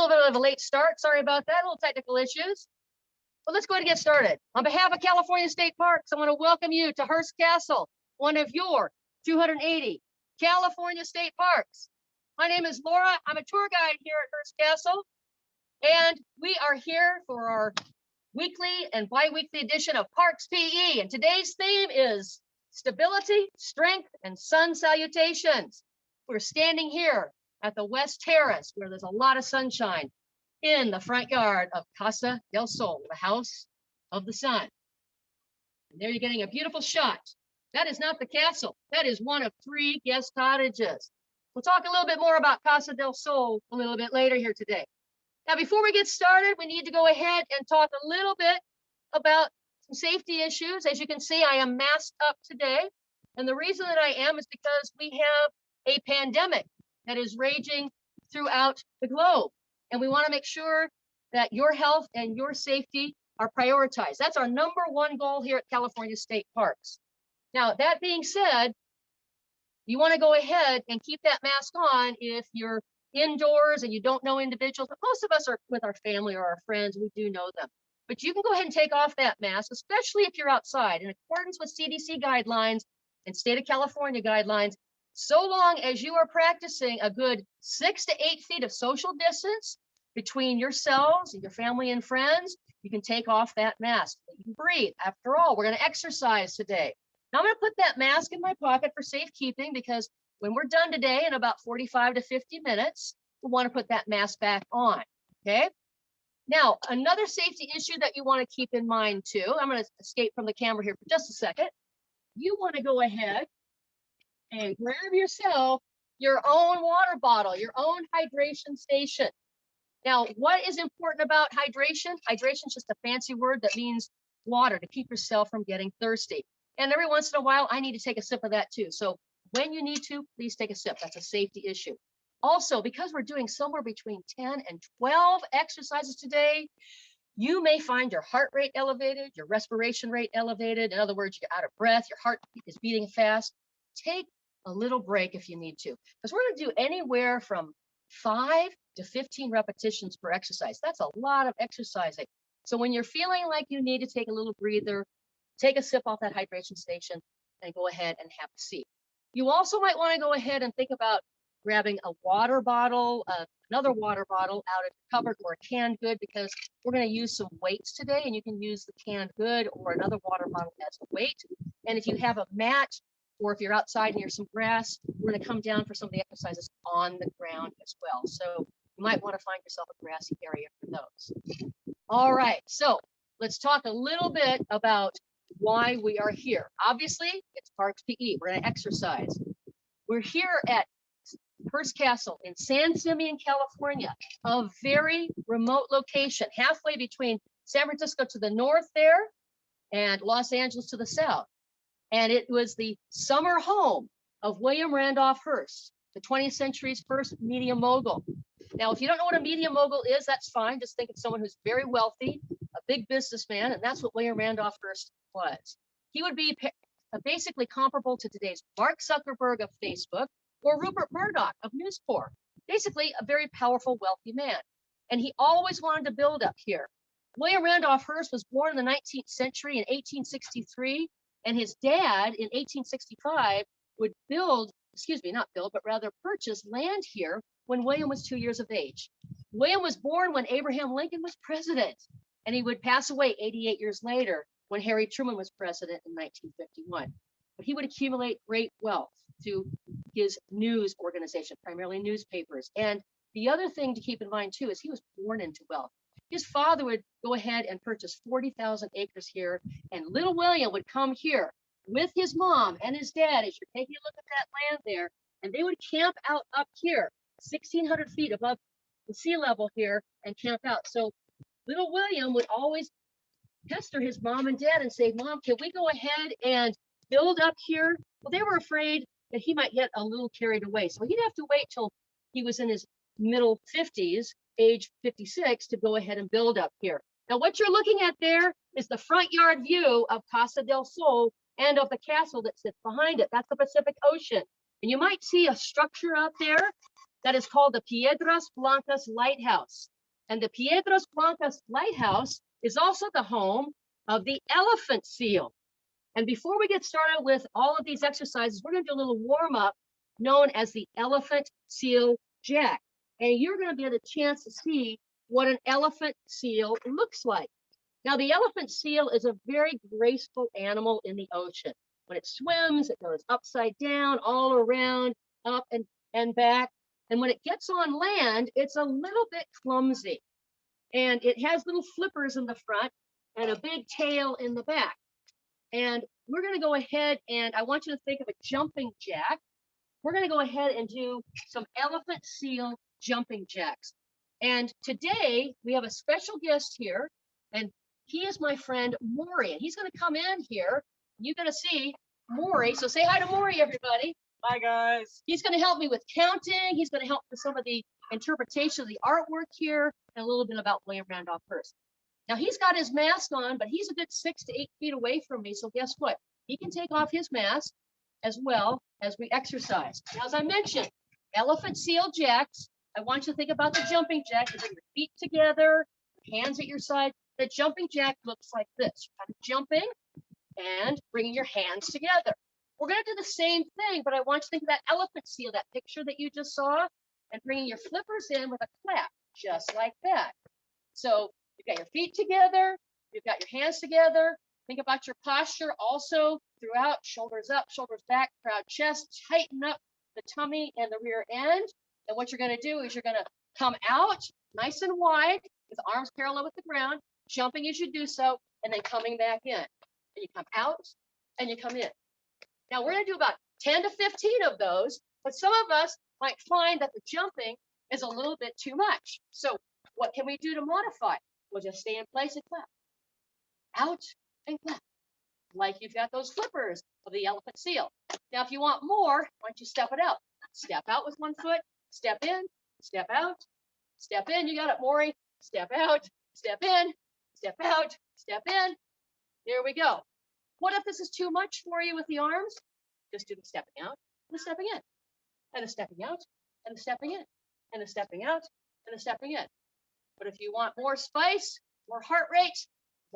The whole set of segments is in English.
little bit of a late start. Sorry about that, little technical issues. But let's go ahead and get started. On behalf of California State Parks, I want to welcome you to Hearst Castle, one of your 280 California State Parks. My name is Laura. I'm a tour guide here at Hearst Castle, and we are here for our weekly and bi-weekly edition of Parks PE. And today's theme is stability, strength, and sun salutations. We're standing here at the West Terrace, where there's a lot of sunshine, in the front yard of Casa del Sol, the House of the Sun. And there you're getting a beautiful shot. That is not the castle. That is one of 3 guest cottages. We'll talk a little bit more about Casa del Sol a little bit later here today. Now, before we get started, we need to go ahead and talk a little bit about some safety issues. As you can see, I am masked up today. And the reason that I am is because we have a pandemic that is raging throughout the globe. And we want to make sure that your health and your safety are prioritized. That's our #1 goal here at California State Parks. Now, that being said, you want to go ahead and keep that mask on if you're indoors and you don't know individuals. But most of us are with our family or our friends. We do know them. But you can go ahead and take off that mask, especially if you're outside, in accordance with CDC guidelines and state of California guidelines. So long as you are practicing a good 6 to 8 feet of social distance between yourselves and your family and friends, you can take off that mask. You can breathe. After all, we're going to exercise today. Now I'm going to put that mask in my pocket for safekeeping, because when we're done today in about 45 to 50 minutes, we want to put that mask back on. Okay. Now, another safety issue that you want to keep in mind too, I'm going to escape from the camera here for just a second. You want to go ahead and grab yourself your own water bottle, your own hydration station. Now, what is important about hydration? Hydration is just a fancy word that means water, to keep yourself from getting thirsty. And every once in a while, I need to take a sip of that too. So when you need to, please take a sip. That's a safety issue. Also, because we're doing somewhere between 10 and 12 exercises today, you may find your heart rate elevated, your respiration rate elevated. In other words, you're out of breath, your heart is beating fast. Take a little break if you need to, because we're going to do anywhere from 5 to 15 repetitions per exercise. That's a lot of exercising. So when you're feeling like you need to take a little breather, take a sip off that hydration station and go ahead and have a seat. You also might want to go ahead and think about grabbing a water bottle, another water bottle out of the cupboard, or a canned good, because we're going to use some weights today, and you can use the canned good or another water bottle as a weight. And if you have a mat, or if you're outside and there's some grass, we're going to come down for some of the exercises on the ground as well. So you might want to find yourself a grassy area for those. All right, so let's talk a little bit about why we are here. Obviously, it's Parks PE. We're going to exercise. We're here at Hearst Castle in San Simeon, California, a very remote location, halfway between San Francisco to the north there and Los Angeles to the south. And it was the summer home of William Randolph Hearst, the 20th century's first media mogul. Now, if you don't know what a media mogul is, that's fine. Just think of someone who's very wealthy, a big businessman, and that's what William Randolph Hearst was. He would be basically comparable to today's Mark Zuckerberg of Facebook or Rupert Murdoch of News Corp. Basically, a very powerful, wealthy man. And he always wanted to build up here. William Randolph Hearst was born in the 19th century in 1863. And his dad in 1865 would purchase land here when William was 2 years of age. William was born when Abraham Lincoln was president, and he would pass away 88 years later when Harry Truman was president in 1951. But he would accumulate great wealth through his news organization, primarily newspapers. And the other thing to keep in mind too is he was born into wealth. His father would go ahead and purchase 40,000 acres here, and little William would come here with his mom and his dad, as you're taking a look at that land there, and they would camp out up here, 1,600 feet above the sea level here, and camp out. So little William would always pester his mom and dad and say, "Mom, can we go ahead and build up here?" Well, they were afraid that he might get a little carried away. So he'd have to wait till he was in his middle 50s, age 56, to go ahead and build up here. Now, what you're looking at there is the front yard view of Casa del Sol and of the castle that sits behind it. That's the Pacific Ocean. And you might see a structure out there that is called the Piedras Blancas Lighthouse. And the Piedras Blancas Lighthouse is also the home of the elephant seal. And before we get started with all of these exercises, we're going to do a little warm up known as the elephant seal jack. And you're going to get a chance to see what an elephant seal looks like. Now, the elephant seal is a very graceful animal in the ocean. When it swims, it goes upside down, all around, up and back. And when it gets on land, it's a little bit clumsy. And it has little flippers in the front and a big tail in the back. And we're going to go ahead and I want you to think of a jumping jack. We're going to go ahead and do some elephant seal jumping jacks. And today we have a special guest here, and he is my friend Maury, and he's going to come in here. You're going to see Maury. So say hi to Maury, everybody. Hi, guys. He's going to help me with counting. He's going to help with some of the interpretation of the artwork here and a little bit about William Randolph Hearst. Now, he's got his mask on, but he's a good 6 to 8 feet away from me. So guess what? He can take off his mask as well as we exercise. Now, as I mentioned, elephant seal jacks. I want you to think about the jumping jack. You bring your feet together, hands at your side. The jumping jack looks like this. You're kind of jumping and bringing your hands together. We're going to do the same thing, but I want you to think of that elephant seal, that picture that you just saw, and bringing your flippers in with a clap, just like that. So you've got your feet together, you've got your hands together. Think about your posture also throughout, shoulders up, shoulders back, proud chest, tighten up the tummy and the rear end. And what you're going to do is you're going to come out nice and wide with arms parallel with the ground, jumping as you do so, and then coming back in. And you come out and you come in. Now we're going to do about 10 to 15 of those, but some of us might find that the jumping is a little bit too much. So what can we do to modify? We'll just stay in place and clap. Out and clap. Like you've got those flippers of the elephant seal. Now, if you want more, why don't you step it out? Step out with one foot, step in, step out, step in. You got it, Maury. Step out, step in, step out, step in. There we go. What if this is too much for you with the arms? Just do the stepping out and the stepping in, and the stepping out, and the stepping in, and the stepping out, and the stepping in. But if you want more spice, more heart rate,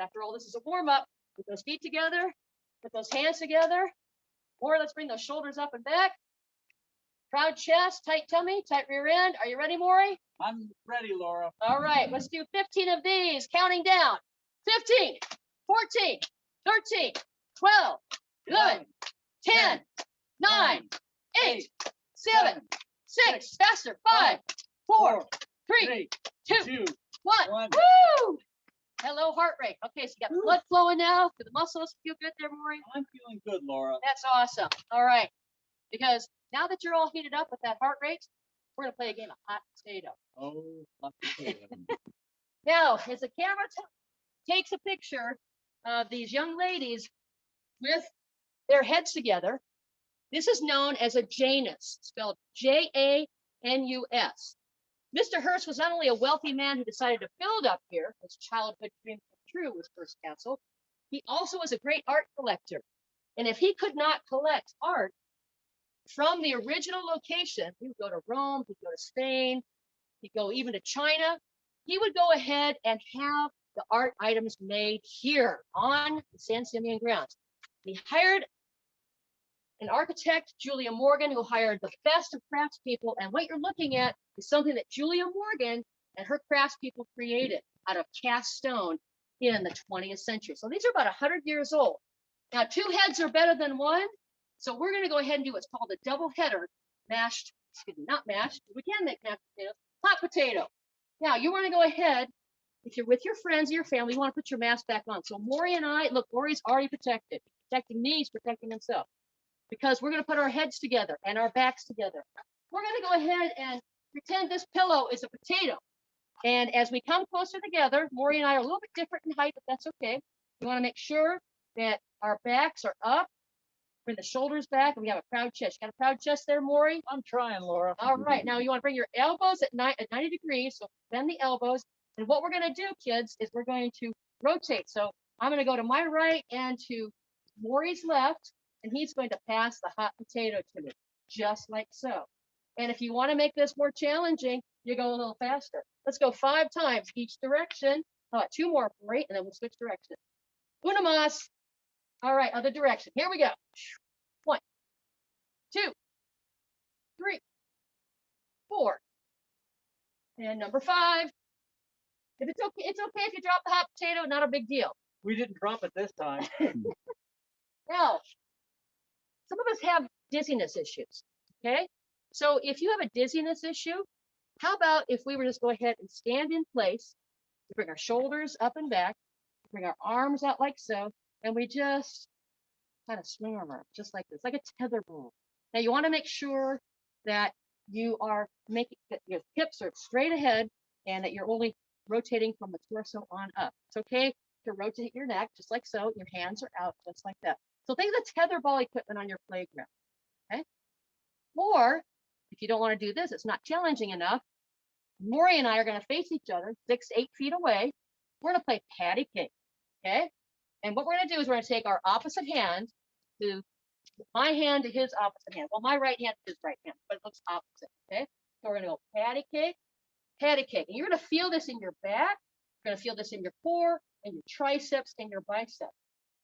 after all, this is a warm-up. Put those feet together, put those hands together, or let's bring those shoulders up and back. Proud chest, tight tummy, tight rear end. Are you ready, Maury? I'm ready, Laura. All right, let's do 15 of these, counting down. 15, 14, 13, 12, 11, 10, 9, 8, 7, 6, faster, 5, 4, 3, 2, 1. Woo! Hello, heart rate. Okay, so you got blood flowing now. Do the muscles feel good there, Maury? I'm feeling good, Laura. That's awesome. All right, because now that you're all heated up with that heart rate, we're going to play a game of hot potato. Oh, hot potato. Now, as the camera takes a picture of these young ladies with their heads together, this is known as a Janus, spelled Janus. Mr. Hearst was not only a wealthy man who decided to build up here, his childhood dream come true was Hearst Castle, he also was a great art collector. And if he could not collect art from the original location, he would go to Rome, he'd go to Spain, he'd go even to China, he would go ahead and have the art items made here on the San Simeon grounds. He hired an architect, Julia Morgan, who hired the best of craftspeople. And what you're looking at is something that Julia Morgan and her craftspeople created out of cast stone in the 20th century. So these are about 100 years old. Now, 2 heads are better than 1. So we're going to go ahead and do what's called a double header mashed, excuse me, not mashed. We can make mashed potatoes, hot potato. Now, you want to go ahead, if you're with your friends or your family, you want to put your mask back on. So Maury and I, look, Maury's already protected. He's protecting me, he's protecting himself. Because we're going to put our heads together and our backs together. We're going to go ahead and pretend this pillow is a potato. And as we come closer together, Maury and I are a little bit different in height, but that's okay. We want to make sure that our backs are up, bring the shoulders back, and we have a proud chest. You got a proud chest there, Maury? I'm trying, Laura. All right. Now you want to bring your elbows at 90 degrees, so bend the elbows. And what we're going to do, kids, is we're going to rotate. So I'm going to go to my right and to Maury's left. And he's going to pass the hot potato to me, just like so. And if you want to make this more challenging, you go a little faster. Let's go 5 times each direction. How about 2 more? Great. And then we'll switch directions. Una más. All right, other direction. Here we go. 1, 2, 3, 4. And number 5. If it's okay if you drop the hot potato, not a big deal. We didn't drop it this time. Now, some of us have dizziness issues, okay? So if you have a dizziness issue, how about if we were just go ahead and stand in place, bring our shoulders up and back, bring our arms out like so, and we just kind of swing our arms just like this, like a tether ball. Now you want to make sure that you are making that your hips are straight ahead and that you're only rotating from the torso on up. It's okay to rotate your neck just like so. Your hands are out just like that. So think of the tether ball equipment on your playground, okay? Or if you don't want to do this, it's not challenging enough. Maury and I are going to face each other 6 to 8 feet away. We're going to play patty cake, okay? And what we're going to do is we're going to take our opposite hand to my hand to his opposite hand. Well, my right hand to his right hand, but it looks opposite, okay? So we're going to go patty cake, patty cake. And you're going to feel this in your back. You're going to feel this in your core and your triceps and your biceps.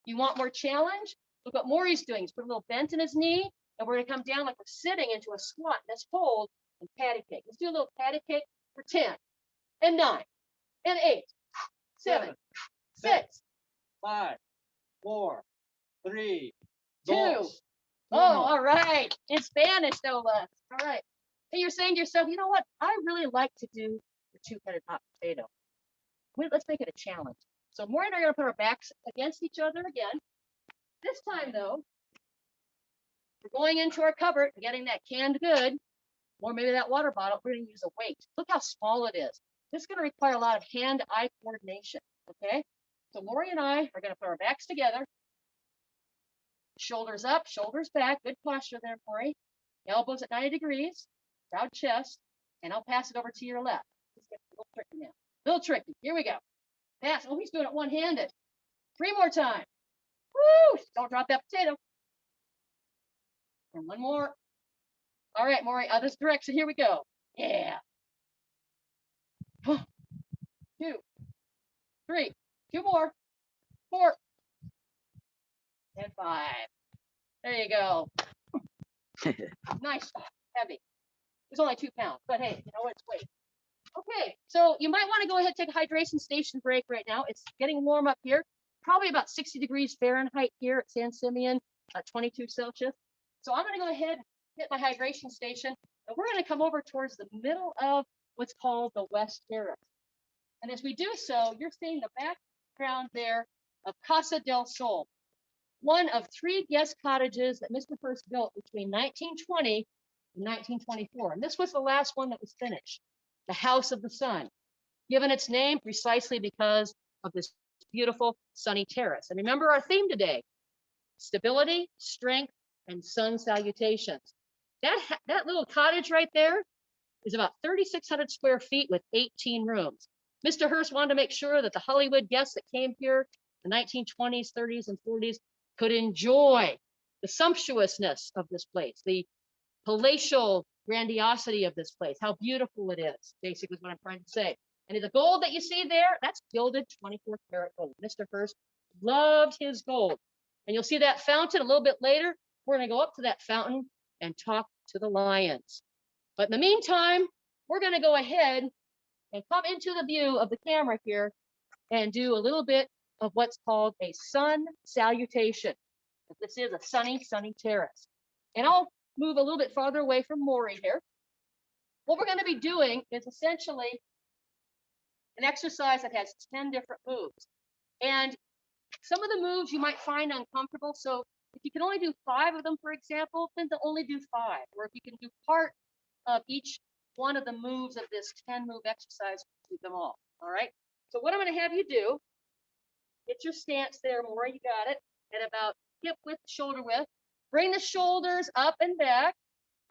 You want more challenge? Look what Maury's doing. He's put a little bent in his knee, and we're going to come down like we're sitting into a squat. Let's hold and patty cake. Let's do a little patty cake for 10 and 9 and 8, 7, 6, 5, 4, 3, 2. 2. Oh, all right. In Spanish, no less. All right. And you're saying to yourself, you know what? I really like to do the 2-headed hot potato. Let's make it a challenge. So Maury and I are going to put our backs against each other again. This time, though, we're going into our cupboard and getting that canned good, or maybe that water bottle. We're going to use a weight. Look how small it is. This is going to require a lot of hand-eye coordination, okay? So Maury and I are going to put our backs together, shoulders up, shoulders back. Good posture there, Maury. Elbows at 90 degrees, proud chest, and I'll pass it over to your left. This gets a little tricky now. A little tricky. Here we go. Pass. Oh, he's doing it one-handed. 3 more times. Woo! Don't drop that potato. And 1 more. All right, Maury, other direction. Here we go. Yeah. 2, 3, 2 more, 4, and 5. There you go. Nice, heavy. It's only 2 pounds, but hey, you know what? It's weight. Okay, so you might want to go ahead and take a hydration station break right now. It's getting warm up here. Probably about 60 degrees Fahrenheit here at San Simeon, 22 Celsius. So I'm going to go ahead and hit my hydration station, and we're going to come over towards the middle of what's called the West Terrace. And as we do so, you're seeing the background there of Casa del Sol, one of 3 guest cottages that Mr. Hearst built between 1920 and 1924. And this was the last one that was finished, the House of the Sun, given its name precisely because of this beautiful sunny terrace. And remember our theme today, stability, strength, and sun salutations. That little cottage right there is about 3,600 square feet with 18 rooms. Mr. Hearst wanted to make sure that the Hollywood guests that came here in the 1920s, 30s, and 40s could enjoy the sumptuousness of this place, the palatial grandiosity of this place, how beautiful it is, basically is what I'm trying to say. And the gold that you see there, that's gilded 24-karat gold. Mr. Hearst loved his gold. And you'll see that fountain a little bit later. We're going to go up to that fountain and talk to the lions. But in the meantime, we're going to go ahead and come into the view of the camera here and do a little bit of what's called a sun salutation. This is a sunny, sunny terrace. And I'll move a little bit farther away from Maury here. What we're going to be doing is essentially an exercise that has 10 different moves. And some of the moves you might find uncomfortable. So if you can only do 5 of them, for example, then to only do 5. Or if you can do part of each one of the moves of this 10-move exercise, do them all. All right. So what I'm going to have you do, get your stance there, Maury, you got it, at about hip width, shoulder width. Bring the shoulders up and back,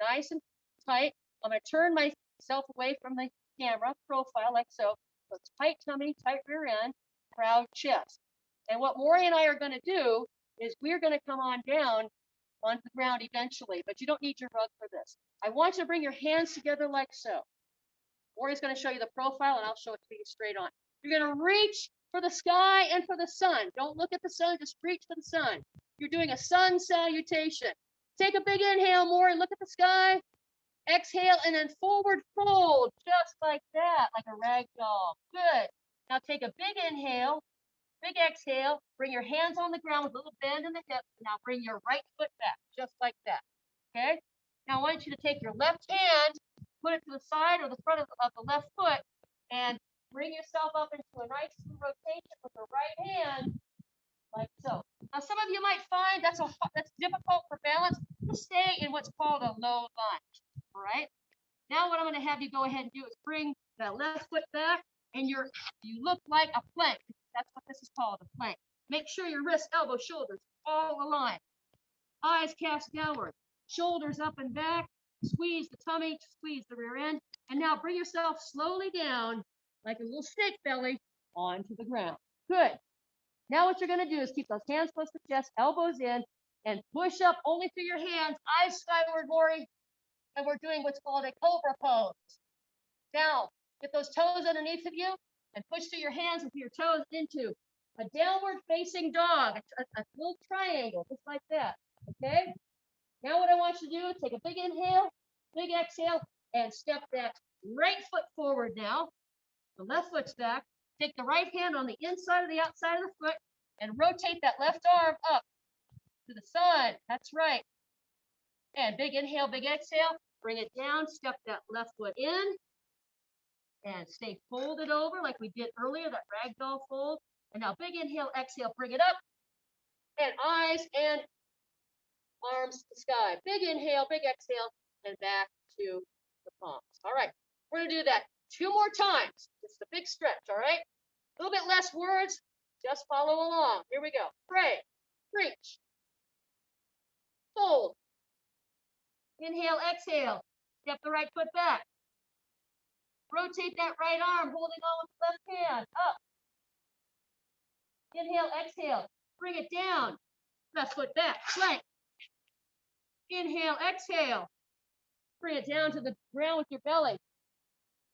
nice and tight. I'm going to turn myself away from the camera, profile like so. So it's tight tummy, tight rear end, proud chest. And what Maury and I are going to do is we're going to come on down onto the ground eventually, but you don't need your rug for this. I want you to bring your hands together like so. Ori's going to show you the profile, and I'll show it to you straight on. You're going to reach for the sky and for the sun. Don't look at the sun, just reach for the sun. You're doing a sun salutation. Take a big inhale, Maury. Look at the sky. Exhale, and then forward fold, just like that, like a rag doll. Good. Now take a big inhale, big exhale. Bring your hands on the ground with a little bend in the hips. Now bring your right foot back, just like that. Okay? Now I want you to take your left hand, put it to the side or the front of the left foot, and bring yourself up into a nice rotation with the right hand, like so. Now some of you might find that's difficult for balance. Just stay in what's called a low lunge. All right. Now what I'm going to have you go ahead and do is bring that left foot back, and you look like a plank. That's what this is called, a plank. Make sure your wrists, elbows, shoulders all aligned. Eyes cast downward, shoulders up and back. Squeeze the tummy, squeeze the rear end, and now bring yourself slowly down like a little snake belly onto the ground. Good. Now what you're going to do is keep those hands close to the chest, elbows in, and push up only through your hands, eyes skyward, Maury. And we're doing what's called a cobra pose. Now, get those toes underneath of you and push through your hands and through your toes into a downward facing dog, a little triangle, just like that. Okay? Now what I want you to do is take a big inhale, big exhale, and step that right foot forward now. The left foot's back. Take the right hand on the inside of the outside of the foot and rotate that left arm up to the side. That's right. And big inhale, big exhale. Bring it down. Step that left foot in. And stay folded over like we did earlier, that ragdoll fold. And now big inhale, exhale. Bring it up. And eyes and arms to the sky. Big inhale, big exhale. And back to the palms. All right. We're going to do that 2 more times. It's a big stretch, all right? A little bit less words. Just follow along. Here we go. Pray. Reach. Fold. Inhale, exhale. Step the right foot back. Rotate that right arm, holding on with the left hand. Up. Inhale, exhale. Bring it down. Left foot back. Plank. Inhale, exhale. Bring it down to the ground with your belly.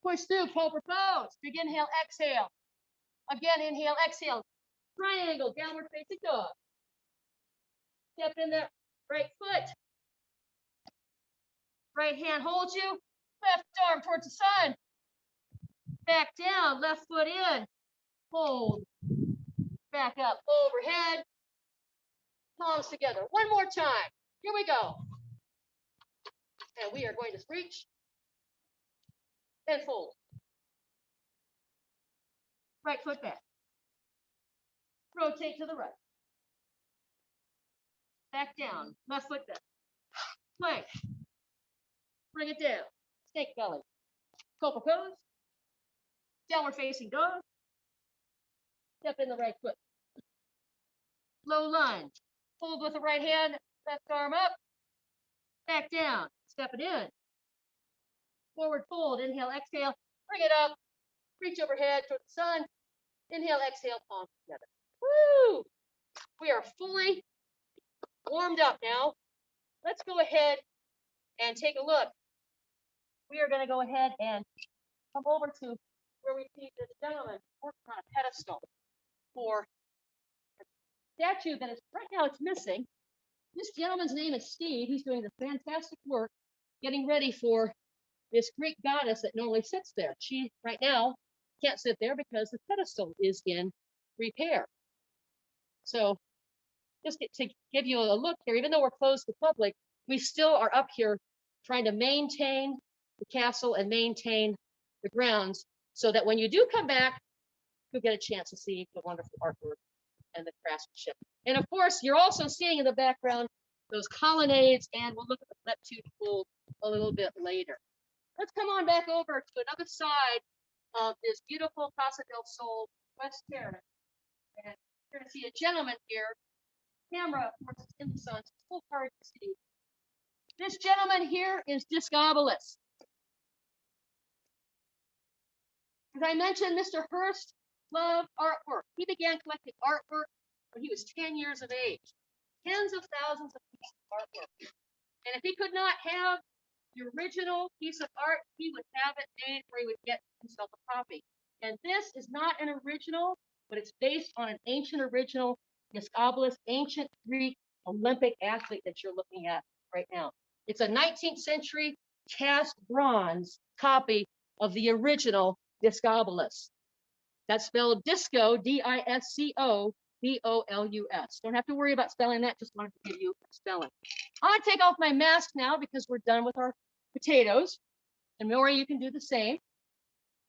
Push through, cobra pose. Big inhale, exhale. Again, inhale, exhale. Triangle, downward facing dog. Step in that right foot. Right hand holds you. Left arm towards the sun. Back down, left foot in. Hold. Back up, overhead. Palms together. One more time. Here we go. And we are going to reach and fold. Right foot back. Rotate to the right. Back down. Left foot back. Plank. Bring it down. Snake belly. Cobra pose. Downward facing dog. Step in the right foot. Low lunge. Hold with the right hand. Left arm up. Back down. Step it in. Forward fold. Inhale, exhale. Bring it up. Reach overhead toward the sun. Inhale, exhale, palms together. Woo! We are fully warmed up now. Let's go ahead and take a look. We are going to go ahead and come over to where we see this gentleman working on a pedestal for a statue that is right now it's missing. This gentleman's name is Steve. He's doing the fantastic work getting ready for this Greek goddess that normally sits there. She right now can't sit there because the pedestal is in repair. So just to give you a look here, even though we're closed to the public, we still are up here trying to maintain the castle and maintain the grounds so that when you do come back, you'll get a chance to see the wonderful artwork and the craftsmanship. And of course, you're also seeing in the background those colonnades, and we'll look at the Neptune pool a little bit later. Let's come on back over to another side of this beautiful Casa del Sol West Terrace. And you're going to see a gentleman here. Camera, of course, is in the sun, so it's a little hard to see. This gentleman here is Discobolus. As I mentioned, Mr. Hearst loved artwork. He began collecting artwork when he was 10 years of age. Tens of thousands of pieces of artwork. And if he could not have the original piece of art, he would have it made where he would get himself a copy. And this is not an original, but it's based on an ancient original Discobolus, ancient Greek Olympic athlete that you're looking at right now. It's a 19th century cast bronze copy of the original Discobolus. That's spelled disco, D-I-S-C-O, B-O-L-U-S. Don't have to worry about spelling that, just wanted to give you a spelling. I'm gonna take off my mask now because we're done with our potatoes. And Maury, you can do the same.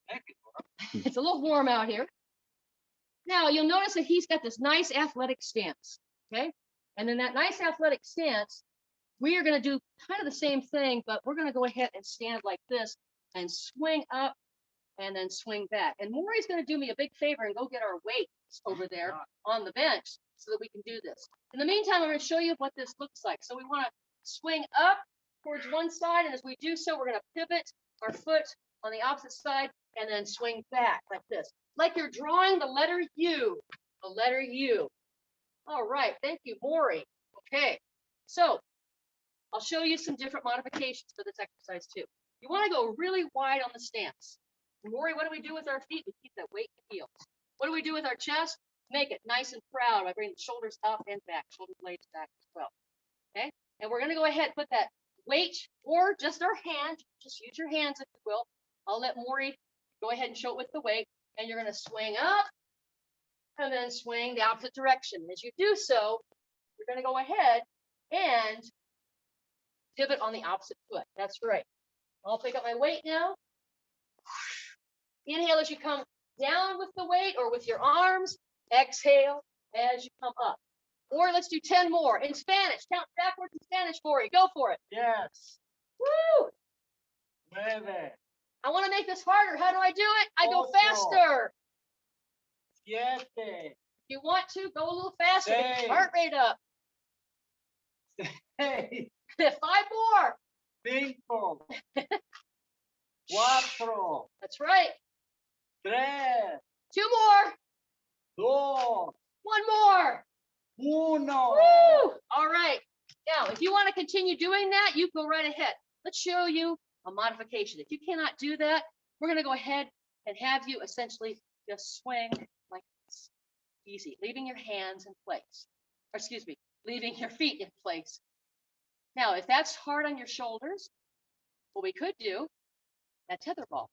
Thank you, Laura. It's a little warm out here. Now you'll notice that he's got this nice athletic stance, okay? And in that nice athletic stance, we are gonna do kind of the same thing, but we're gonna go ahead and stand like this and swing up and then swing back. And Maury's gonna do me a big favor and go get our weights over there on the bench so that we can do this. In the meantime, I'm gonna show you what this looks like. So we wanna swing up towards one side, and as we do so, we're gonna pivot our foot on the opposite side and then swing back like this. Like you're drawing the letter U, the letter U. All right, thank you, Maury. Okay, so I'll show you some different modifications for this exercise too. You wanna go really wide on the stance. Maury, what do we do with our feet? We keep that weight in the heels. What do we do with our chest? Make it nice and proud by bringing the shoulders up and back, shoulder blades back as well. Okay, and we're gonna go ahead and put that weight or just our hand, just use your hands if you will. I'll let Maury go ahead and show it with the weight, and you're gonna swing up and then swing the opposite direction. As you do so, you're gonna go ahead and pivot on the opposite foot. That's right. I'll pick up my weight now. Inhale as you come down with the weight or with your arms. Exhale as you come up. Or let's do 10 more in Spanish. Count backwards in Spanish for you. Go for it. Yes. Woo! 9, I want to make this harder. How do I do it? I go Ocho. faster. 7, If you want to, go a little faster. Get Seis. your heart rate up. 6, 5 more. 5, 4, That's right. 3, 2 more. 2, 1 more. 1. Woo! All right. Now, if you want to continue doing that, you go right ahead. Let's show you a modification. If you cannot do that, we're going to go ahead and have you essentially just swing like this. Easy, leaving your hands in place. Or excuse me, leaving your feet in place. Now, if that's hard on your shoulders, what we could do, that tether ball.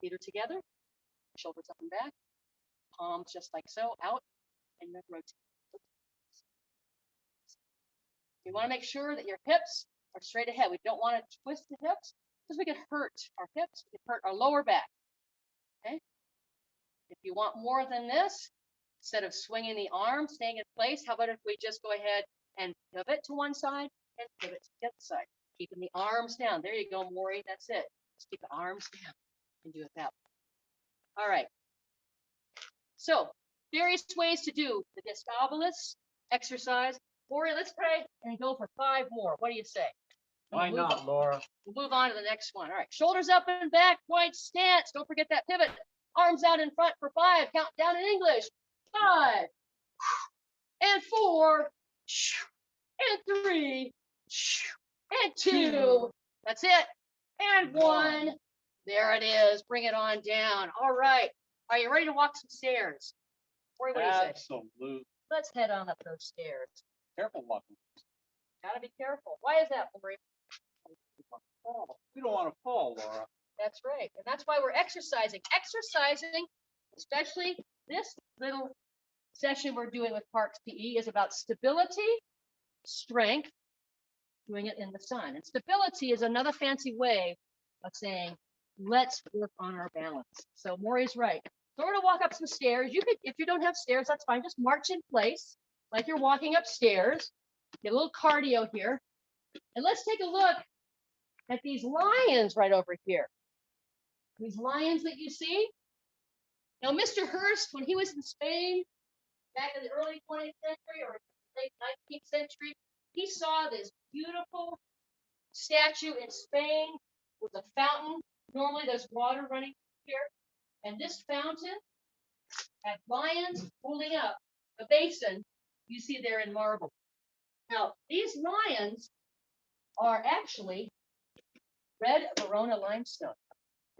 Feet are together, shoulders up and back, palms just like so, out, and then rotate. We want to make sure that your hips are straight ahead. We don't want to twist the hips because we could hurt our hips, we could hurt our lower back. Okay. If you want more than this, instead of swinging the arm, staying in place, how about if we just go ahead and pivot to one side and pivot to the other side, keeping the arms down. There you go, Maury. That's it. Just keep the arms down and do it that way. All right. So various ways to do the Discobolus exercise. Maury, let's try and go for 5 more. What do you say? Why not, Laura? We'll move on to the next one. All right, shoulders up and back, wide stance. Don't forget that pivot. Arms out in front for 5. Count down in English. 5 and 4 and 3 and 2. That's it. And 1. There it is. Bring it on down. All right. Are you ready to walk some stairs? Maury, what do you say? Absolutely. Let's head on up those stairs. Careful walking. Gotta be careful. Why is that, Maury? We don't want to fall, Laura. That's right. And that's why we're exercising. Exercising, especially this little session we're doing with Parks PE, is about stability, strength, doing it in the sun. And stability is another fancy way of saying, let's work on our balance. So Maury's right. So we're gonna walk up some stairs. You could, if you don't have stairs, that's fine. Just march in place like you're walking upstairs. Get a little cardio here. And let's take a look at these lions right over here. These lions that you see. Now, Mr. Hurst, when he was in Spain back in the early 20th century or late 19th century, he saw this beautiful statue in Spain with a fountain. Normally, there's water running here. And this fountain had lions holding up a basin you see there in marble. Now, these lions are actually red Verona limestone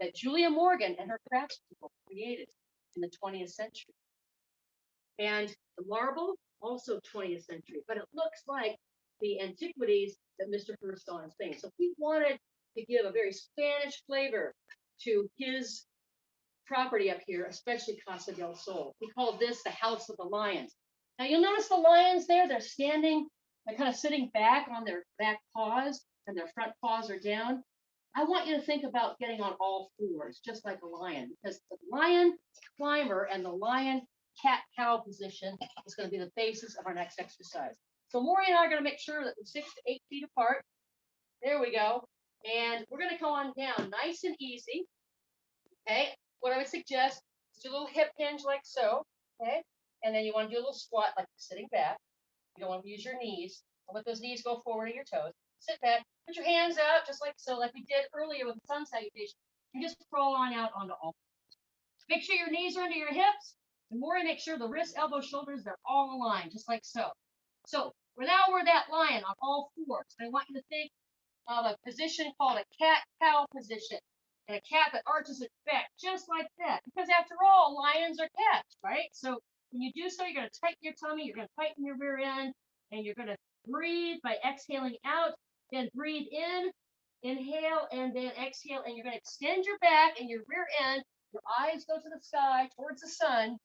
that Julia Morgan and her craftspeople created in the 20th century. And the marble, also 20th century, but it looks like the antiquities that Mr. Hearst saw in Spain. So he wanted to give a very Spanish flavor to his property up here, especially Casa del Sol. He called this the House of the Lions. Now you'll notice the lions there, they're standing, they're kind of sitting back on their back paws, and their front paws are down. I want you to think about getting on all fours, just like a lion, because the lion climber and the lion cat-cow position is going to be the basis of our next exercise. So Maury and I are going to make sure that we're 6 to 8 feet apart. There we go. And we're going to go on down nice and easy. Okay. What I would suggest is do a little hip hinge like so. Okay. And then you want to do a little squat like sitting back. You don't want to use your knees. Don't let those knees go forward of your toes. Sit back. Put your hands out just like so, like we did earlier with the sun salutation. And just crawl on out onto all. Make sure your knees are under your hips. And more, make sure the wrists, elbows, shoulders, they're all aligned, just like so. So we're that lion on all fours. I want you to think of a position called a cat-cow position. And a cat that arches its back just like that. Because after all, lions are cats, right? So when you do so, you're going to tighten your tummy, you're going to tighten your rear end, and you're going to breathe by exhaling out, then breathe in, inhale, and then exhale, and you're going to extend your back and your rear end. Your eyes go to the sky, towards the sun,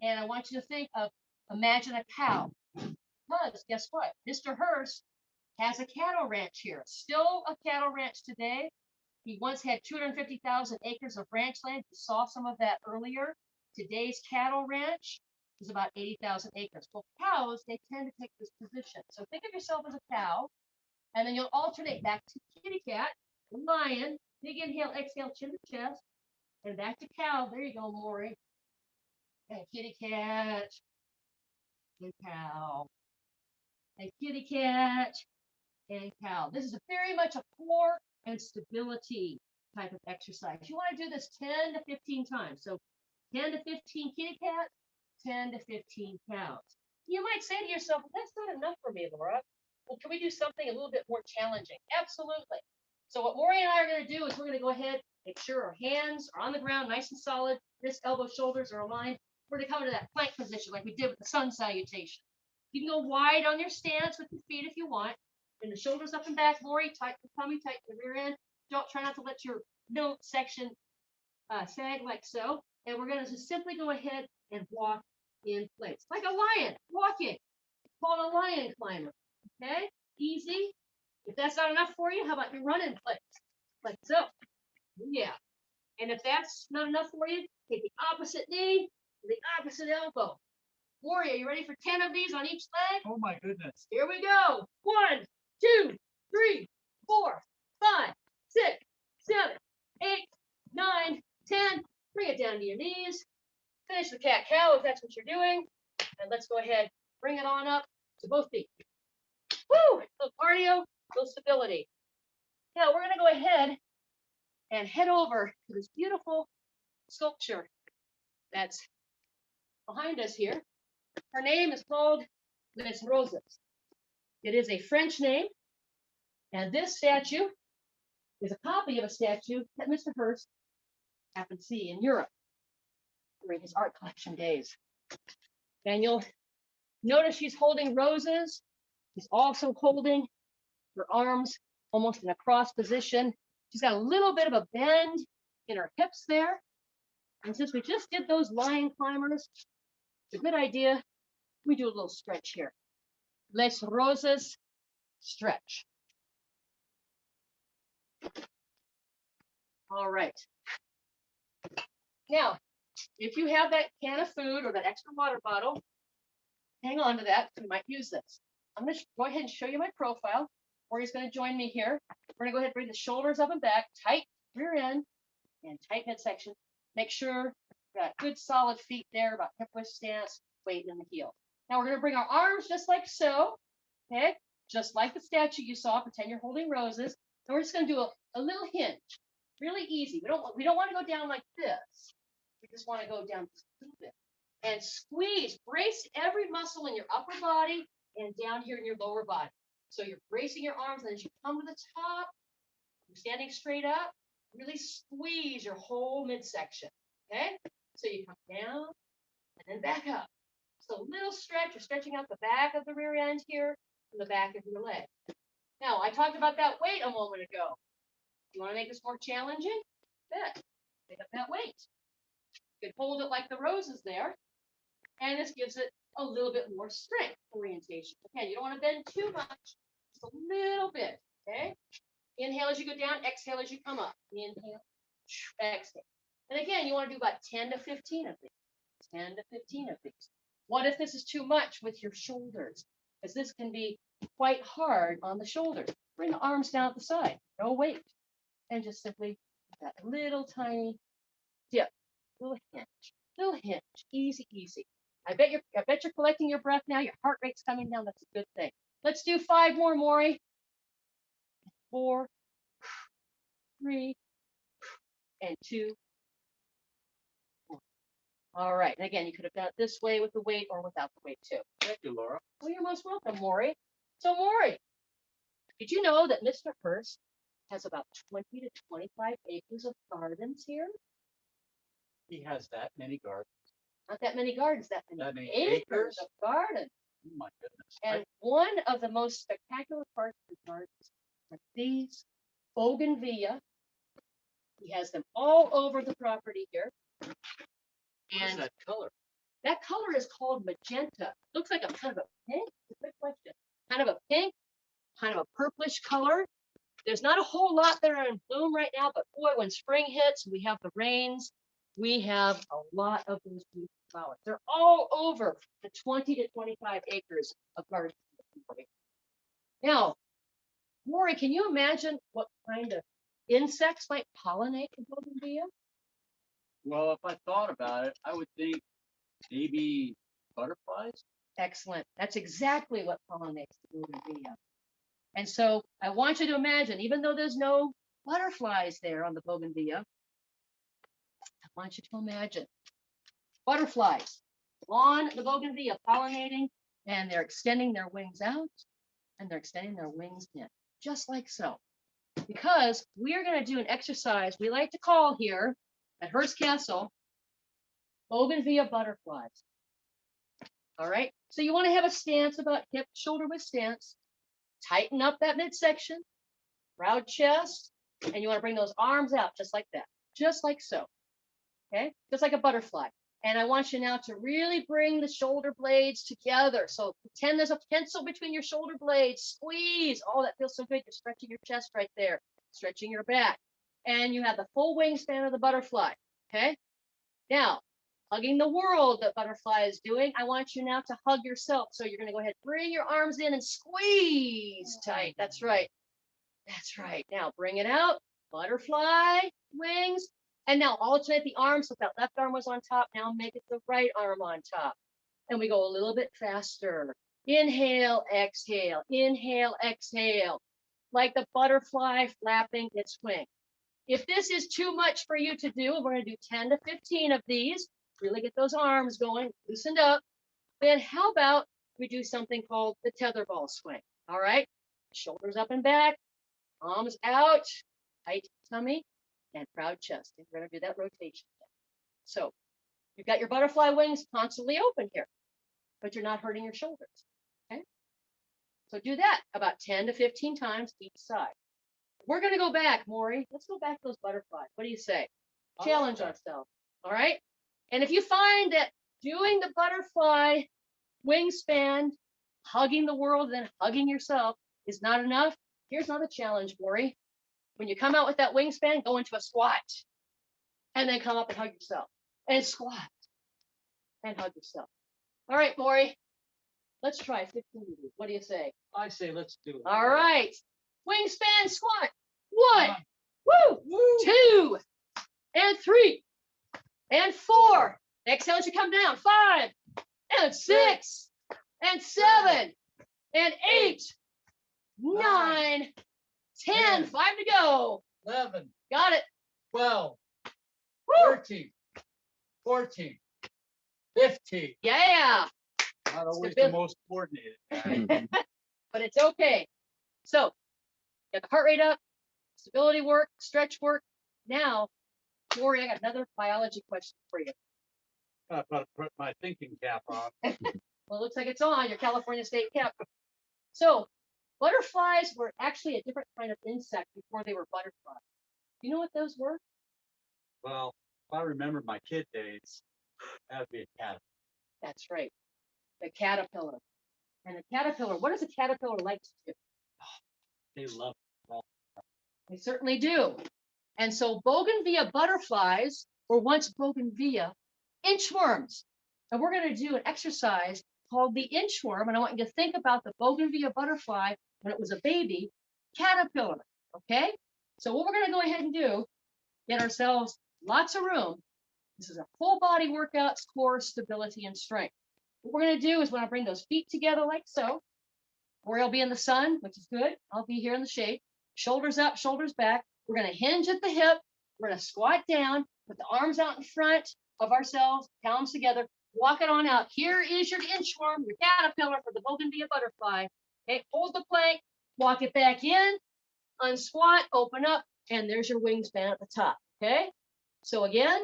and I want you to think of, imagine a cow. Because guess what? Mr. Hearst has a cattle ranch here. Still a cattle ranch today. He once had 250,000 acres of ranch land. You saw some of that earlier. Today's cattle ranch is about 80,000 acres. Well, cows, they tend to take this position. So think of yourself as a cow, and then you'll alternate back to kitty cat, lion, big inhale, exhale, chin to chest, and back to cow. There you go, Maury. And kitty cat, and cow, and kitty cat, and cow. This is very much a core and stability type of exercise. You want to do this 10 to 15 times. So 10 to 15 kitty cats, 10 to 15 cows. You might say to yourself, well, that's not enough for me, Laura. Well, can we do something a little bit more challenging? Absolutely. So what Maury and I are going to do is we're going to go ahead, make sure our hands are on the ground, nice and solid. Wrists, elbows, shoulders are aligned. We're going to come into that plank position like we did with the sun salutation. You can go wide on your stance with your feet if you want. And the shoulders up and back, Maury, tighten the tummy, tighten the rear end. Don't try not to let your middle section sag like so. And we're going to just simply go ahead and walk in place. Like a lion walking. It's called a lion climber. Okay? Easy. If that's not enough for you, how about you run in place? Like so. Yeah. And if that's not enough for you, take the opposite knee to the opposite elbow. Maury, are you ready for 10 of these on each leg? Oh my goodness. Here we go. 1, 2, 3, 4, 5, 6, 7, 8, 9, 10. Bring it down to your knees. Finish the cat-cow if that's what you're doing. And let's go ahead, bring it on up to both feet. Woo! A little cardio, a little stability. Now we're going to go ahead and head over to this beautiful sculpture that's behind us here. Her name is called Les Roses. It is a French name, and this statue is a copy of a statue that Mr. Hearst happened to see in Europe during his art collection days. And you'll notice she's holding roses. She's also holding her arms almost in a cross position. She's got a little bit of a bend in her hips there. And since we just did those lion climbers, it's a good idea we do a little stretch here. Les Roses stretch. All right. Now, if you have that can of food or that extra water bottle, hang on to that. You might use this. I'm going to go ahead and show you my profile. Maury's going to join me here. We're going to go ahead and bring the shoulders up and back, tight rear end, and tight midsection. Make sure you've got good solid feet there, about hip width stance, weight in the heel. Now we're going to bring our arms just like so, okay? Just like the statue you saw. Pretend you're holding roses. And we're just going to do a little hinge. Really easy. We don't want to go down like this. We just want to go down just a little bit. And squeeze, brace every muscle in your upper body and down here in your lower body. So you're bracing your arms, and as you come to the top, you You're standing straight up. Really squeeze your whole midsection. Okay? So you come down and then back up. So a little stretch. You're stretching out the back of the rear end here and the back of your leg. Now, I talked about that weight a moment ago. You want to make this more challenging? Good. Pick up that weight. You can hold it like the roses there. And this gives it a little bit more strength orientation. Again, you don't want to bend too much. Just a little bit. Okay? Inhale as you go down. Exhale as you come up. Inhale. Exhale. And again, you want to do about 10 to 15 of these. 10 to 15 of these. What if this is too much with your shoulders? Because this can be quite hard on the shoulders. Bring the arms down at the side. No weight. And just simply that little tiny dip. Little hinge. Easy, easy. I bet you're collecting your breath now. Your heart rate's coming down. That's a good thing. Let's do 5 more, Maury. 4, 3, and 2. All right. And again, you could have done it this way with the weight or without the weight too. Thank you, Laura. Well, you're most welcome, Maury. So, Maury, did you know that Mr. Hurst has about 20 to 25 acres of gardens here? He has that many gardens. Not that many gardens, that many acres of gardens. Oh my goodness. And one of the most spectacular parts of the gardens are these bougainvillea. He has them all over the property here. What is that color? That color is called magenta. Looks like a kind of a pink. It's a good question. Kind of a pink, kind of a purplish color. There's not a whole lot that are in bloom right now, but boy, when spring hits, we have the rains. We have a lot of those beautiful flowers. They're all over the 20 to 25 acres of gardens. Now, Maury, can you imagine what kind of insects might pollinate the bougainvillea? Well, if I thought about it, I would think maybe butterflies. Excellent. That's exactly what pollinates the bougainvillea. And so I want you to imagine, even though there's no butterflies there on the bougainvillea, I want you to imagine butterflies on the bougainvillea pollinating, and they're extending their wings out and they're extending their wings in, just like so. Because we are going to do an exercise we like to call here at Hearst Castle bougainvillea butterflies. All right. So you want to have a stance about hip shoulder width stance. Tighten up that midsection, round chest, and you want to bring those arms out just like that, just like so. Okay, just like a butterfly. And I want you now to really bring the shoulder blades together. So pretend there's a pencil between your shoulder blades. Squeeze. Oh, that feels so good. You're stretching your chest right there, stretching your back. And you have the full wingspan of the butterfly. Okay, now hugging the world that butterfly is doing. I want you now to hug yourself. So you're going to go ahead, bring your arms in and squeeze tight. That's right. That's right. Now bring it out. Butterfly wings. And now alternate the arms. So if that left arm was on top, now make it the right arm on top. And we go a little bit faster. Inhale, exhale. Inhale, exhale. Like the butterfly flapping its wing. If this is too much for you to do, we're going to do 10 to 15 of these. Really get those arms going, loosened up. Then how about we do something called the tetherball swing? All right, shoulders up and back, arms out, tight tummy, and proud chest. And we're going to do that rotation. So you've got your butterfly wings constantly open here, but you're not hurting your shoulders. Okay, so do that about 10 to 15 times each side. We're going to go back, Maury. Let's go back to those butterflies. What do you say? Challenge ourselves. All right. And if you find that doing the butterfly wingspan, hugging the world, then hugging yourself is not enough, here's another challenge, Maury. When you come out with that wingspan, go into a squat. And then come up and hug yourself. And squat. And hug yourself. All right, Maury. Let's try 15 of these. What do you say? I say let's do it. All right. Wingspan squat. 1, woo, 2, and 3, and 4. Exhale as you come down. 5, and 6, and 7, and 8, 9, 10. 5 to go. 11. Got it. 12. Woo. 13. 14. 15. Yeah. Not always the most coordinated. But it's okay. So get the heart rate up, stability work, stretch work. Now, Lori, I got another biology question for you. I've got to put my thinking cap on. Well, it looks like it's on your California state cap. So butterflies were actually a different kind of insect before they were butterflies. You know what those were? Well, if I remember my kid days, that would be a cat. That's right, the caterpillar. And the caterpillar, what does a caterpillar like to do? They love it. They certainly do. And so bougainvillea butterflies were once bougainvillea inchworms. And we're going to do an exercise called the inchworm. And I want you to think about the bougainvillea butterfly when it was a baby caterpillar. Okay? So what we're going to go ahead and do, get ourselves lots of room. This is a full body workout, core stability and strength. What we're going to do is when I bring those feet together like so, or I'll be in the sun, which is good. I'll be here in the shade. Shoulders up, shoulders back. We're going to hinge at the hip. We're going to squat down, put the arms out in front of ourselves, palms together, walk it on out. Here is your inchworm, your caterpillar for the bougainvillea butterfly. Okay, hold the plank, walk it back in, unsquat, open up, and there's your wingspan at the top. Okay, so again,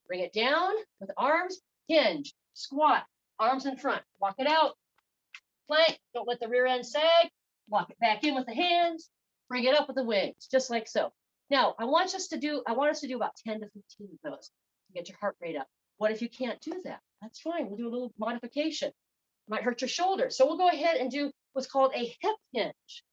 bring it down with the arms, hinge, squat, arms in front, walk it out, plank, don't let the rear end sag, walk it back in with the hands, bring it up with the wings, just like so. Now, I want us to do about 10 to 15 of those to get your heart rate up. What if you can't do that? That's fine. We'll do a little modification. Might hurt your shoulders. So we'll go ahead and do what's called a hip hinge.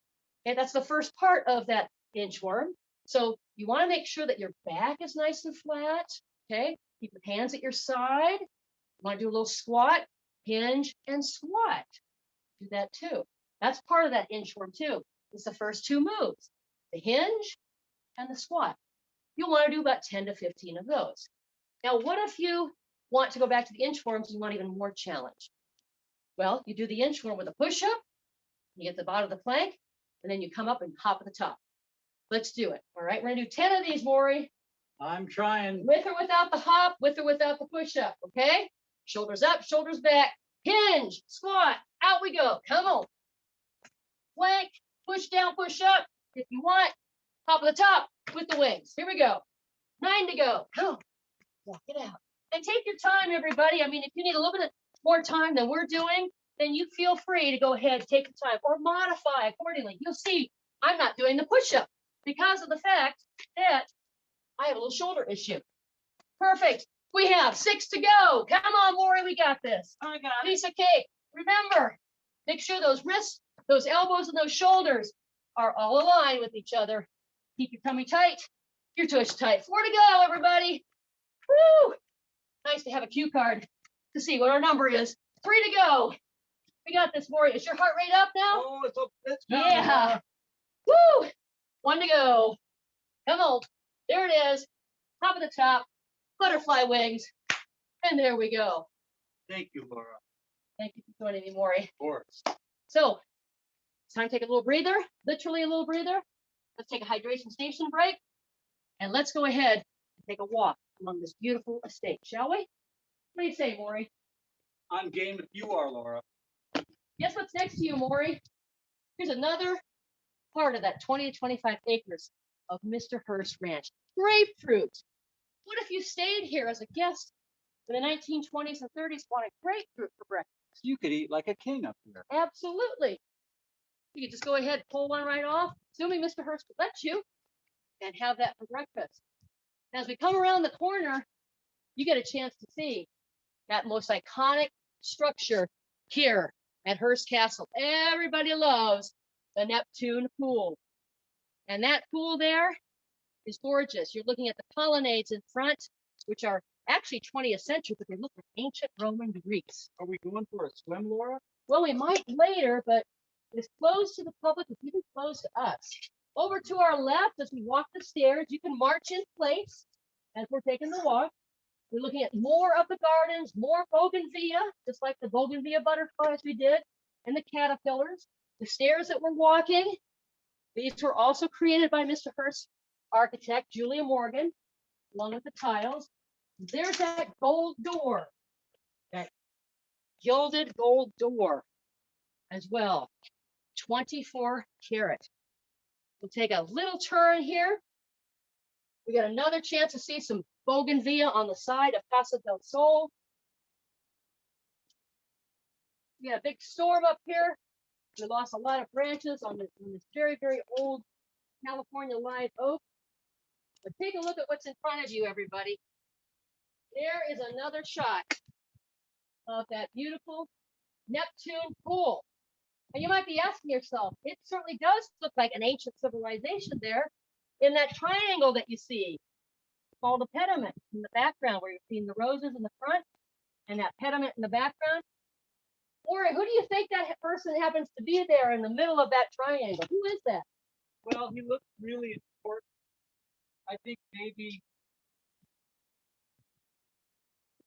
Okay, that's the first part of that inchworm. So you want to make sure that your back is nice and flat. Okay, keep your hands at your side. You want to do a little squat, hinge, and squat. Do that too. That's part of that inchworm too. It's the first two moves, the hinge and the squat. You'll want to do about 10 to 15 of those. Now, what if you want to go back to the inchworms and you want even more challenge? Well, you do the inchworm with a push-up, you get the bottom of the plank, and then you come up and hop at the top. Let's do it. All right, we're gonna do 10 of these, Maury. I'm trying. With or without the hop, with or without the push-up, okay? Shoulders up, shoulders back, hinge, squat, out we go. Come on. Plank, push down, push up. If you want, hop at the top with the wings. Here we go. 9 to go. Come on. Walk it out. And take your time, everybody. I mean, if you need a little bit more time than we're doing, then you feel free to go ahead, take the time, or modify accordingly. You'll see I'm not doing the push-up because of the fact that I have a little shoulder issue. Perfect. We have 6 to go. Come on, Lori, we got this. I got it. Piece of cake. Remember, make sure those wrists, those elbows, and those shoulders are all aligned with each other. Keep your tummy tight, your tush tight. 4 to go, everybody. Woo! Nice to have a cue card to see what our number is. 3 to go. We got this, Maury. Is your heart rate up now? Oh, it's Yeah. Woo! 1 to go. Come on. There it is. Top of the top. Butterfly wings. And there we go. Thank you, Laura. Thank you for joining me, Maury. Of course. So it's time to take a little breather, literally a little breather. Let's take a hydration station break. And let's go ahead and take a walk along this beautiful estate, shall we? What do you say, Maury? I'm game if you are, Laura. Guess what's next to you, Maury? Here's another part of that 20 to 25 acres of Mr. Hurst Ranch. Grapefruit. What if you stayed here as a guest in the 1920s and 30s wanted grapefruit for breakfast? You could eat like a king up here. Absolutely. You could just go ahead, pull one right off, assuming Mr. Hurst would let you, and have that for breakfast. And as we come around the corner, you get a chance to see that most iconic structure here at Hearst Castle. Everybody loves the Neptune pool. And that pool there is gorgeous. You're looking at the colonnades in front, which are actually 20th century, but they look like ancient Roman Greeks. Are we going for a swim, Laura? Well, we might later, but it's closed to the public. It's even closed to us. Over to our left, as we walk the stairs, you can march in place as we're taking the walk. We're looking at more of the gardens, more bougainvillea, just like the bougainvillea butterflies we did, and the caterpillars. The stairs that we're walking, these were also created by Mr. Hurst's architect, Julia Morgan, along with the tiles. There's that gold door, that gilded gold door as well, 24 karat. We'll take a little turn here. We got another chance to see some bougainvillea on the side of Casa del Sol. We got a big storm up here. We lost a lot of branches on this very, very old California live oak. But take a look at what's in front of you, everybody. There is another shot of that beautiful Neptune pool. And you might be asking yourself, it certainly does look like an ancient civilization there in that triangle that you see, called a pediment in the background, where you're seeing the roses in the front and that pediment in the background. Or who do you think that person happens to be there in the middle of that triangle? Who is that? Well, he looks really important. I think maybe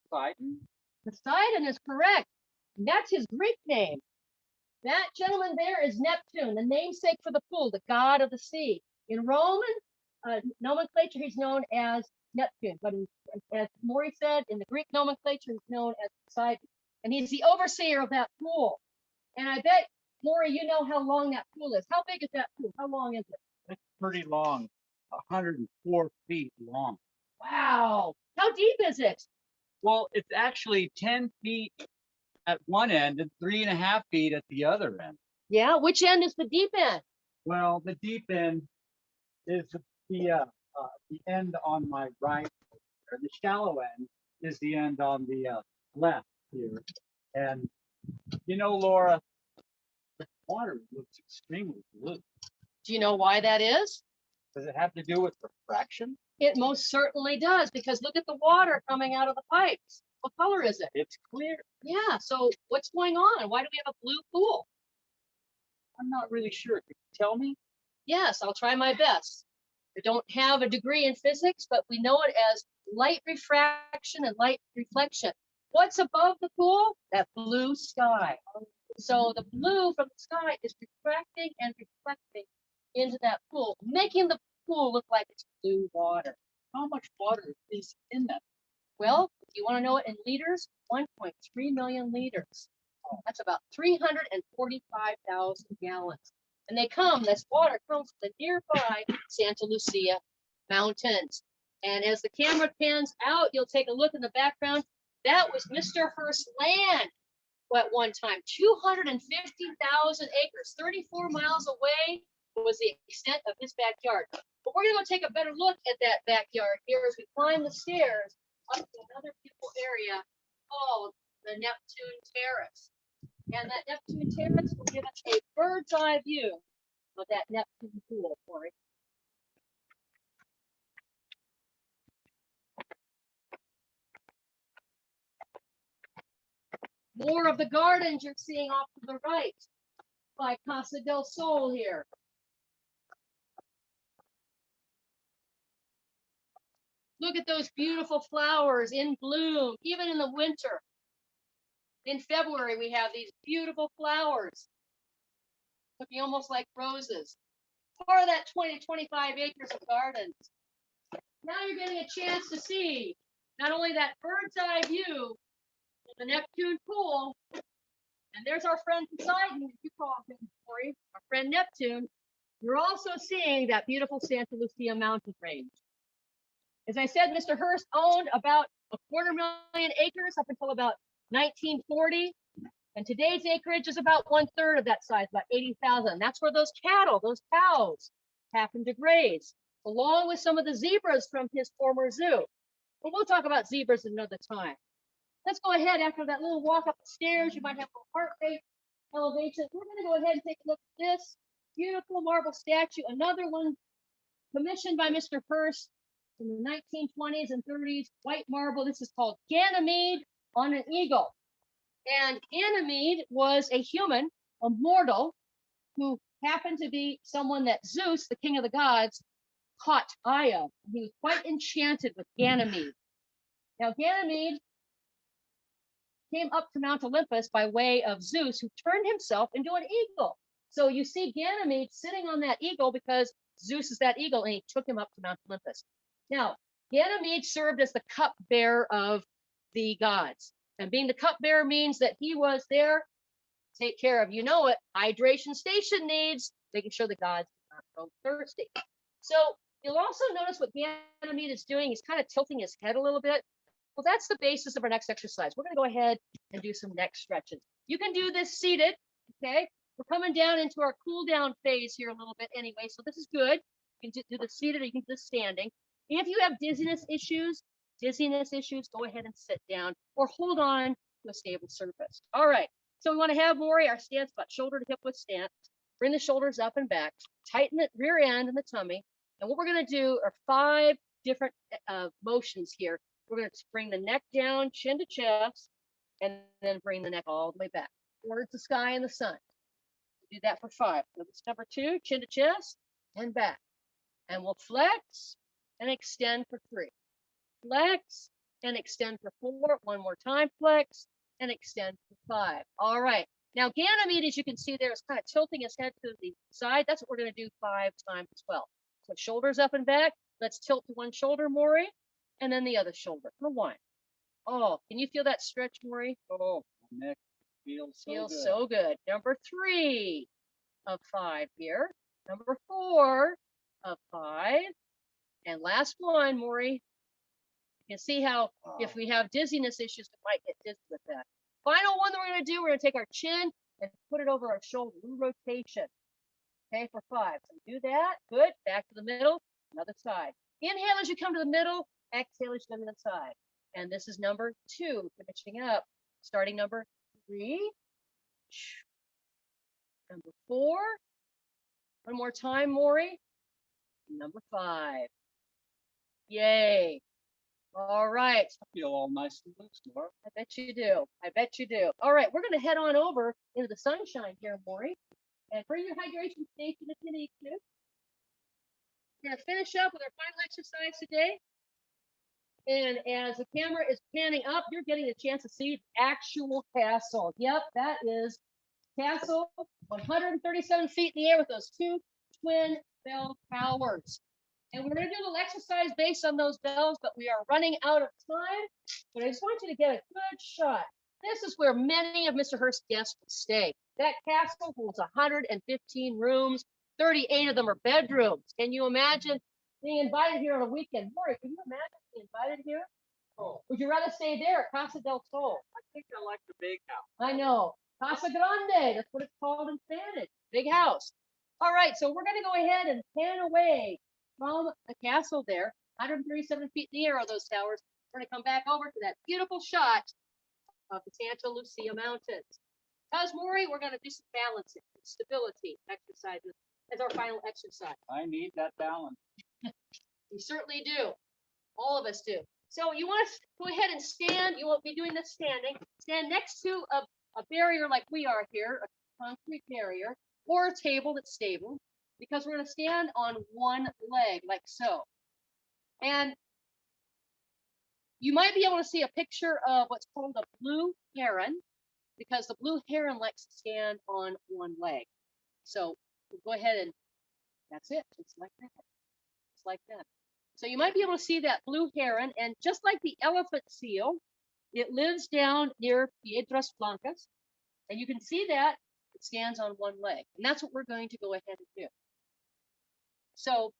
Poseidon. Poseidon is correct. That's his Greek name. That gentleman there is Neptune, the namesake for the pool, the god of the sea. In Roman nomenclature, he's known as Neptune, but as Maury said, in the Greek nomenclature, he's known as Poseidon. And he's the overseer of that pool. And I bet, Maury, you know how long that pool is. How big is that pool? How long is it? It's pretty long, 104 feet long. Wow. How deep is it? Well, it's actually 10 feet at one end and 3.5 feet at the other end. Yeah, which end is the deep end? Well, the deep end is the end on my right, or the shallow end is the end on the left here. And you know, Laura, the water looks extremely blue. Do you know why that is? Does it have to do with refraction? It most certainly does, because look at the water coming out of the pipes. What color is it? It's clear. Yeah, so what's going on? Why do we have a blue pool? I'm not really sure. Could you tell me? Yes, I'll try my best. I don't have a degree in physics, but we know it as light refraction and light reflection. What's above the pool? That blue sky. So the blue from the sky is refracting and reflecting into that pool, making the pool look like it's blue water. How much water is in that? Well, if you want to know it in liters, 1.3 million liters. That's about 345,000 gallons. And this water comes from the nearby Santa Lucia Mountains. And as the camera pans out, you'll take a look in the background. That was Mr. Hearst's land at one time, 250,000 acres, 34 miles away was the extent of his backyard. But we're gonna go take a better look at that backyard here as we climb the stairs up to another beautiful area called the Neptune Terrace. And that Neptune Terrace will give us a bird's eye view of that Neptune pool, Corey. More of the gardens you're seeing off to the right by Casa del Sol here. Look at those beautiful flowers in bloom, even in the winter. In February, we have these beautiful flowers, looking almost like roses. Part of that 20 to 25 acres of gardens. Now you're getting a chance to see not only that bird's eye view of the Neptune pool, and there's our friend Poseidon, if you call him, Corey, our friend Neptune. You're also seeing that beautiful Santa Lucia mountain range. As I said, Mr. Hearst owned about 250,000 acres up until about 1940. And today's acreage is about 1/3 of that size, about 80,000. That's where those cattle, those cows, happen to graze, along with some of the zebras from his former zoo. But we'll talk about zebras another time. Let's go ahead. After that little walk up the stairs, you might have a heart rate elevation. We're going to go ahead and take a look at this beautiful marble statue, another one commissioned by Mr. Hearst in the 1920s and 30s, white marble. This is called Ganymede on an eagle. And Ganymede was a human, a mortal, who happened to be someone that Zeus, the king of the gods, caught eye of. He was quite enchanted with Ganymede. Now, Ganymede came up to Mount Olympus by way of Zeus, who turned himself into an eagle. So you see Ganymede sitting on that eagle because Zeus is that eagle, and he took him up to Mount Olympus. Now, Ganymede served as the cupbearer of the gods. And being the cupbearer means that he was there to take care of, you know it, hydration station needs, making sure the gods did not so thirsty. So you'll also notice what Ganymede is doing. He's kind of tilting his head a little bit. Well, that's the basis of our next exercise. We're going to go ahead and do some neck stretches. You can do this seated, okay? We're coming down into our cool down phase here a little bit anyway, so this is good. You can do the seated or you can do the standing. If you have dizziness issues, go ahead and sit down or hold on to a stable surface. All right, so we want to have, Maury, our stance about shoulder to hip width stance. Bring the shoulders up and back, tighten the rear end and the tummy. And what we're going to do are 5 different motions here. We're going to bring the neck down, chin to chest, and then bring the neck all the way back towards the sky and the sun. Do that for 5. So this is number 2, chin to chest and back. And we'll flex and extend for 3. Flex and extend for 4. One more time, flex and extend for 5. All right. Now, Ganymede, as you can see there, is kind of tilting his head to the side. That's what we're going to do 5 times as well. So shoulders up and back. Let's tilt to one shoulder, Maury, and then the other shoulder for 1. Oh, can you feel that stretch, Maury? Oh, my neck feels so good. Number 3 of 5 here. Number 4 of 5. And last one, Maury. You can see how if we have dizziness issues, we might get dizzy with that. Final one that we're going to do, we're going to take our chin and put it over our shoulder. Little rotation. Okay, for 5. So do that. Good. Back to the middle. Another side. Inhale as you come to the middle. Exhale as you come to the side. And this is number 2. Finishing up. Starting number 3. Number 4. One more time, Maury. Number 5. Yay. All right. I feel all nice and loose, Laura. I bet you do. I bet you do. All right, we're going to head on over into the sunshine here, Maury, and bring your hydration station if you need to. We're going to finish up with our final exercise today. And as the camera is panning up, you're getting a chance to see the actual castle. Yep, that is castle, 137 feet in the air with those 2 twin bell towers. And we're going to do a little exercise based on those bells, but we are running out of time. But I just want you to get a good shot. This is where many of Mr. Hurst's guests will stay. That castle holds 115 rooms. 38 of them are bedrooms. Can you imagine being invited here on a weekend? Maury, can you imagine being invited here? Oh, Would you rather stay there at Casa del Sol? I think I like the big house. I know. Casa Grande, that's what it's called in Spanish. Big house. All right, so we're going to go ahead and pan away from the castle there. 137 feet in the air are those towers. We're going to come back over to that beautiful shot of the Santa Lucia Mountains. Because, Maury, we're going to do some balancing, stability exercises as our final exercise. I need that balance. We certainly do. All of us do. So you want to go ahead and stand. You won't be doing this standing. Stand next to a barrier like we are here, a concrete barrier, or a table that's stable, because we're going to stand on one leg like so. And you might be able to see a picture of what's called a blue heron, because the blue heron likes to stand on one leg. So we'll go ahead and that's it. It's like that. It's like that. So you might be able to see that blue heron, and just like the elephant seal, it lives down near Piedras Blancas, and you can see that it stands on one leg, and that's what we're going to go ahead and do. So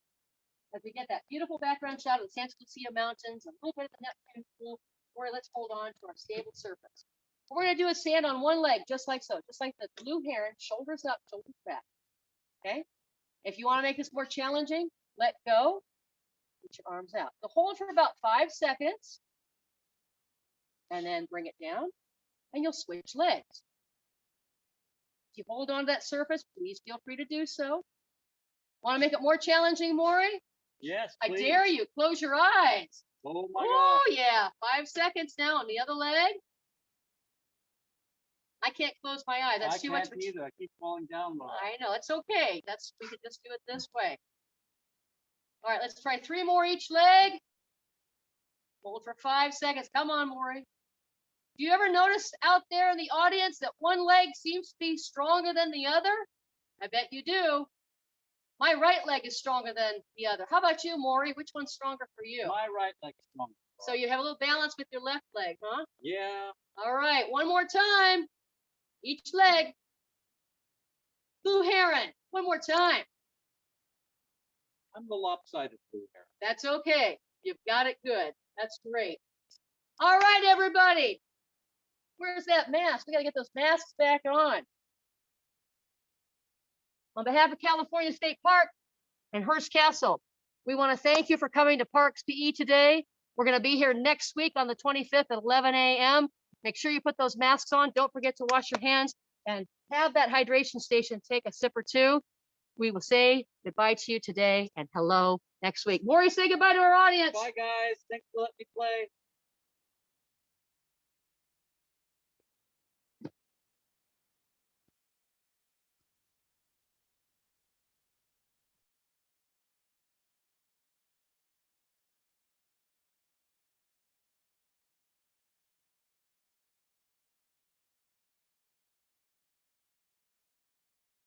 as we get that beautiful background shot of the Santa Lucia Mountains, a little bit of the Neptune pool, or let's hold on to our stable surface. What we're going to do is stand on one leg, just like so, just like the blue heron, shoulders up, shoulders back. Okay? If you want to make this more challenging, let go. Put your arms out. So hold for about 5 seconds, and then bring it down, and you'll switch legs. If you hold on to that surface, please feel free to do so. Want to make it more challenging, Maury? Yes, I please. dare you. Close your eyes. Oh my Oh, God. yeah. 5 seconds now on the other leg. I can't close my eye. That's too much. I can't either. I keep falling down, Laura. I know. It's okay. We could just do it this way. All right, let's try 3 more each leg. Hold for 5 seconds. Come on, Maury. Do you ever notice out there in the audience that one leg seems to be stronger than the other? I bet you do. My right leg is stronger than the other. How about you, Maury? Which one's stronger for you? My right leg's stronger. So you have a little balance with your left leg, huh? Yeah. All right, one more time. Each leg. Blue heron. One more time. I'm the lopsided blue hair. That's okay. You've got it good. That's great. All right, everybody. Where's that mask? We got to get those masks back on. On behalf of California State Park and Hearst Castle, we want to thank you for coming to Parks PE today. We're going to be here next week on the 25th at 11 a.m. Make sure you put those masks on. Don't forget to wash your hands and have that hydration station take a sip or two. We will say goodbye to you today and hello next week. Maury, say goodbye to our audience. Bye, guys. Thanks for letting me play.